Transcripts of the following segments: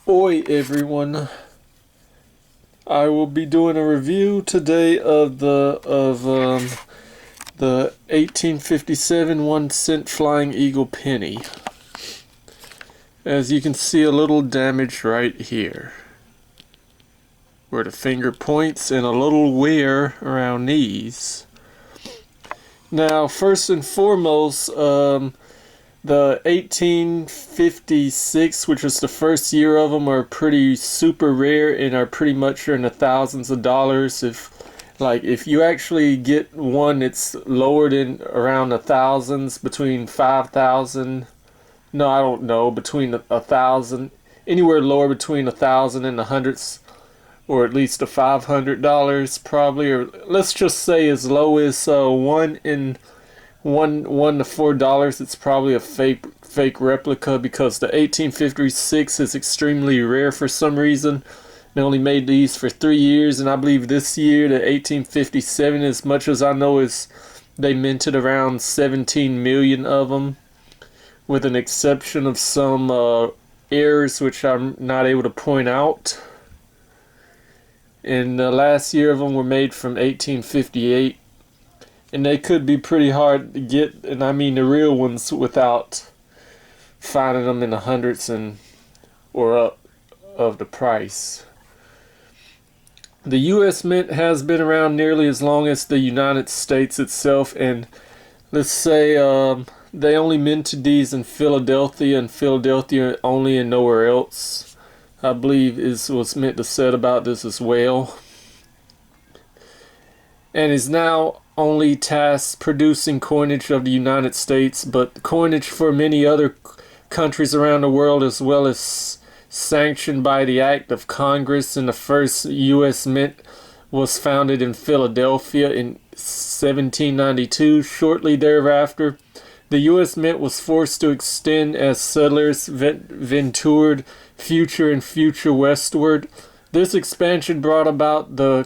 Oi everyone. I will be doing a review today of the 1857 1 cent Flying Eagle penny. As you can see, a little damage right here where the finger points and a little wear around these. Now, first and foremost, the 1856, which was the first year of them, are pretty super rare and are pretty much in the thousands of dollars. If you actually get one, it's lowered in around the thousands, between 5,000. No, I don't know, between 1,000, anywhere lower between 1,000 and the hundreds, or at least the $500 probably, or let's just say as low as $1 to $4. It's probably a fake replica, because the 1856 is extremely rare for some reason. They only made these for 3 years, and I believe this year the 1857, as much as I know, is they minted around 17 million of them, with an exception of some errors which I'm not able to point out. And the last year of them were made from 1858. And they could be pretty hard to get, and I mean the real ones, without finding them in the hundreds or up of the price. The U.S. Mint has been around nearly as long as the United States itself, and let's say they only minted these in Philadelphia, only, and nowhere else. I believe is what's meant to said about this as well. And is now only tasked producing coinage of the United States, but coinage for many other countries around the world, as well as sanctioned by the Act of Congress. And the first U.S. Mint was founded in Philadelphia in 1792. Shortly thereafter, the U.S. Mint was forced to extend as settlers ventured future westward. This expansion brought about the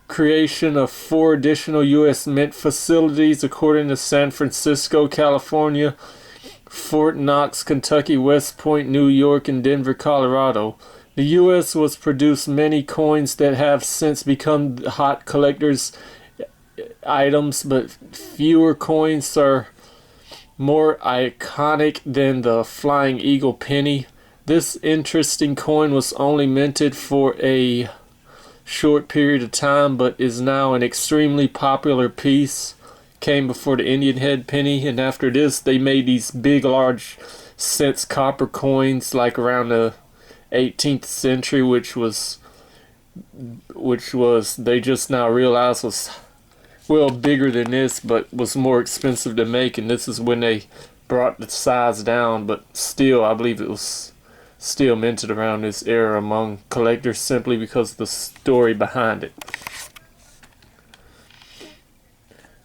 creation of 4 additional U.S. Mint facilities, according to San Francisco, California, Fort Knox, Kentucky, West Point, New York, and Denver, Colorado. The U.S. was produced many coins that have since become hot collectors' items, but fewer coins are more iconic than the Flying Eagle penny. This interesting coin was only minted for a short period of time, but is now an extremely popular piece. Came before the Indian head penny, and after this they made these big large cents copper coins like around the 18th century, which was they just now realized was bigger than this, but was more expensive to make, and this is when they brought the size down. But still, I believe it was still minted around this era among collectors, simply because of the story behind it.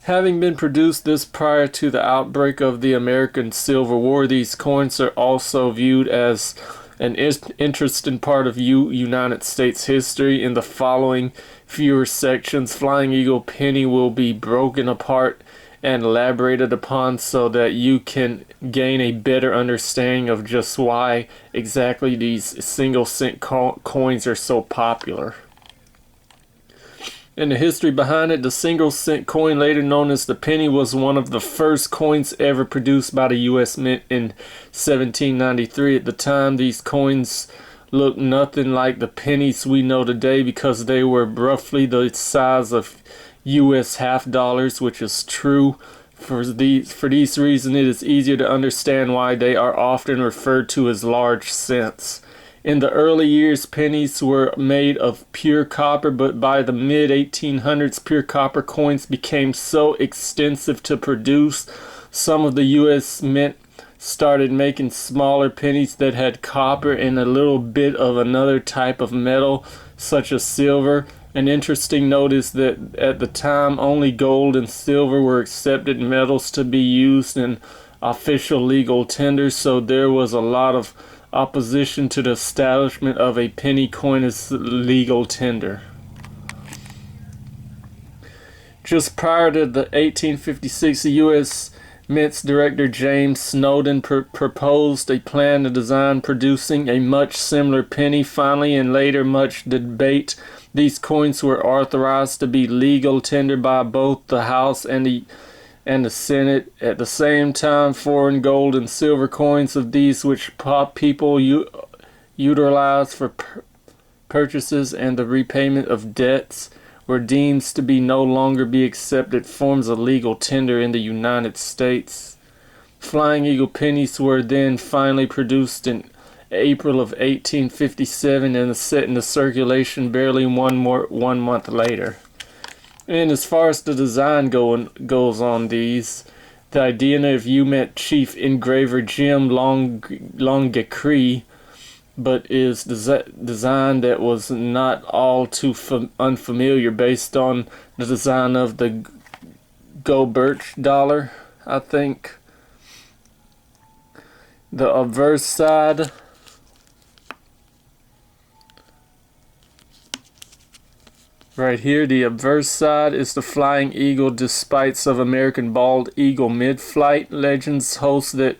Having been produced this prior to the outbreak of the American Civil War, these coins are also viewed as an interesting part of United States history. In the following fewer sections, Flying Eagle penny will be broken apart and elaborated upon so that you can gain a better understanding of just why exactly these single cent coins are so popular. And the history behind it: the single cent coin, later known as the penny, was one of the first coins ever produced by the U.S. Mint in 1793. At the time, these coins looked nothing like the pennies we know today, because they were roughly the size of U.S. half dollars, which is true. For these reasons, it is easier to understand why they are often referred to as large cents. In the early years, pennies were made of pure copper, but by the mid-1800s, pure copper coins became so extensive to produce, some of the U.S. Mint started making smaller pennies that had copper and a little bit of another type of metal, such as silver. An interesting note is that at the time, only gold and silver were accepted metals to be used in official legal tenders, so there was a lot of opposition to the establishment of a penny coin as legal tender. Just prior to the 1856, the U.S. Mint's director James Snowden proposed a plan to design producing a much similar penny. Finally, in later much debate, these coins were authorized to be legal tender by both the House and the Senate. At the same time, foreign gold and silver coins of these which people utilize for purchases and the repayment of debts were deemed to be no longer be accepted forms of legal tender in the United States. Flying Eagle pennies were then finally produced in April of 1857 and set into circulation barely one month later. And as far as the design goes on these, the idea of you met Chief Engraver Jim Longacre, but is design that was not all too unfamiliar based on the design of the Go-Birch dollar, I think. The obverse side right here, the obverse side is the Flying Eagle Despites of American Bald Eagle Mid-Flight. Legends host that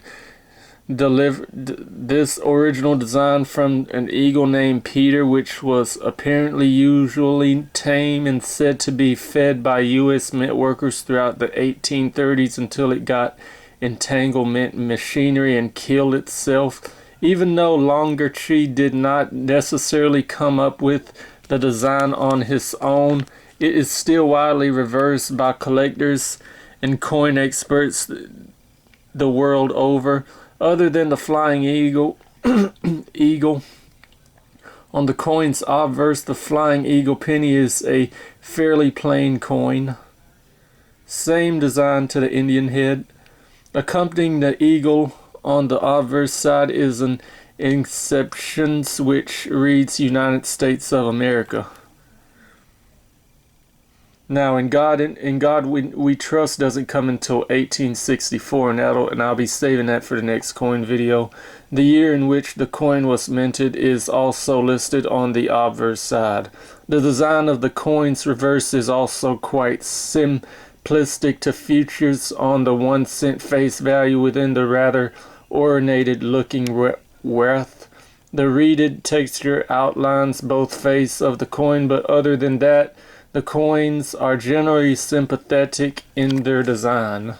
delivered this original design from an eagle named Peter, which was apparently usually tame and said to be fed by U.S. mint workers throughout the 1830s until it got entanglement machinery and killed itself. Even though Longacre did not necessarily come up with the design on his own, it is still widely reversed by collectors and coin experts the world over. Other than the Flying Eagle, on the coin's obverse, the Flying Eagle penny is a fairly plain coin. Same design to the Indian head. Accompanying the eagle on the obverse side is an inscription which reads United States of America. Now, in God we trust doesn't come until 1864, and I'll be saving that for the next coin video. The year in which the coin was minted is also listed on the obverse side. The design of the coin's reverse is also quite simplistic to features on the 1 cent face value within the rather ornated looking wreath. The reeded texture outlines both faces of the coin, but other than that, the coins are generally sympathetic in their design.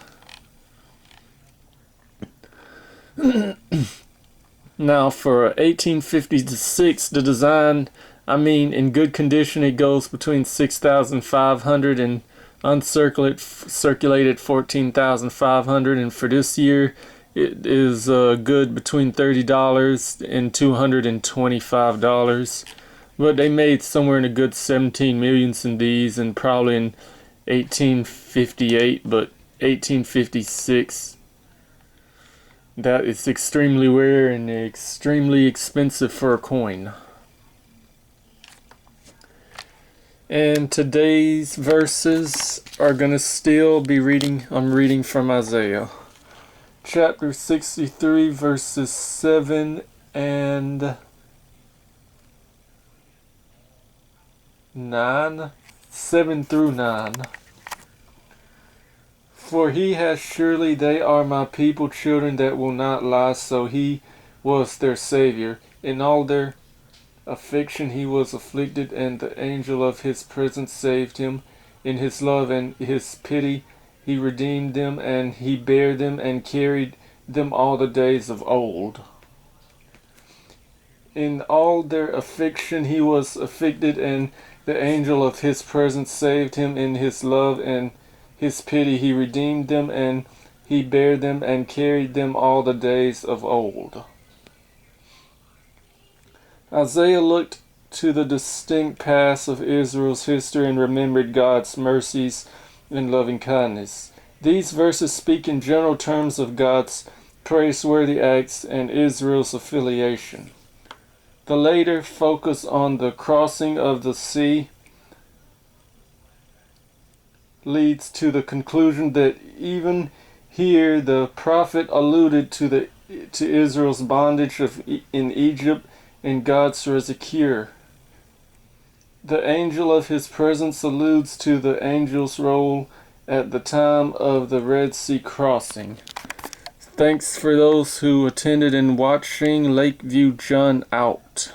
Now for 1856, the design, in good condition, it goes between 6,500 and uncirculated 14,500, and for this year it is good between $30 and $225. But they made somewhere in a good 17 millions in these, and probably in 1858, but 1856, that is extremely rare and extremely expensive for a coin. And today's verses are going to still be I'm reading from Isaiah. Chapter 63, verses 7 and 7 through 9. For he has surely, they are my people, children that will not lie, so he was their Savior. In all their affliction he was afflicted, and the angel of his presence saved him. In his love and his pity he redeemed them, and he bare them and carried them all the days of old. In all their affliction he was afflicted, and the angel of his presence saved him. In his love and his pity he redeemed them, and he bare them and carried them all the days of old. Isaiah looked to the distinct past of Israel's history and remembered God's mercies and loving kindness. These verses speak in general terms of God's praiseworthy acts and Israel's affiliation. The later focus on the crossing of the sea leads to the conclusion that even here the prophet alluded to Israel's bondage in Egypt and God's rescue. The angel of his presence alludes to the angel's role at the time of the Red Sea crossing. Thanks for those who attended and watching. Lakeview John out.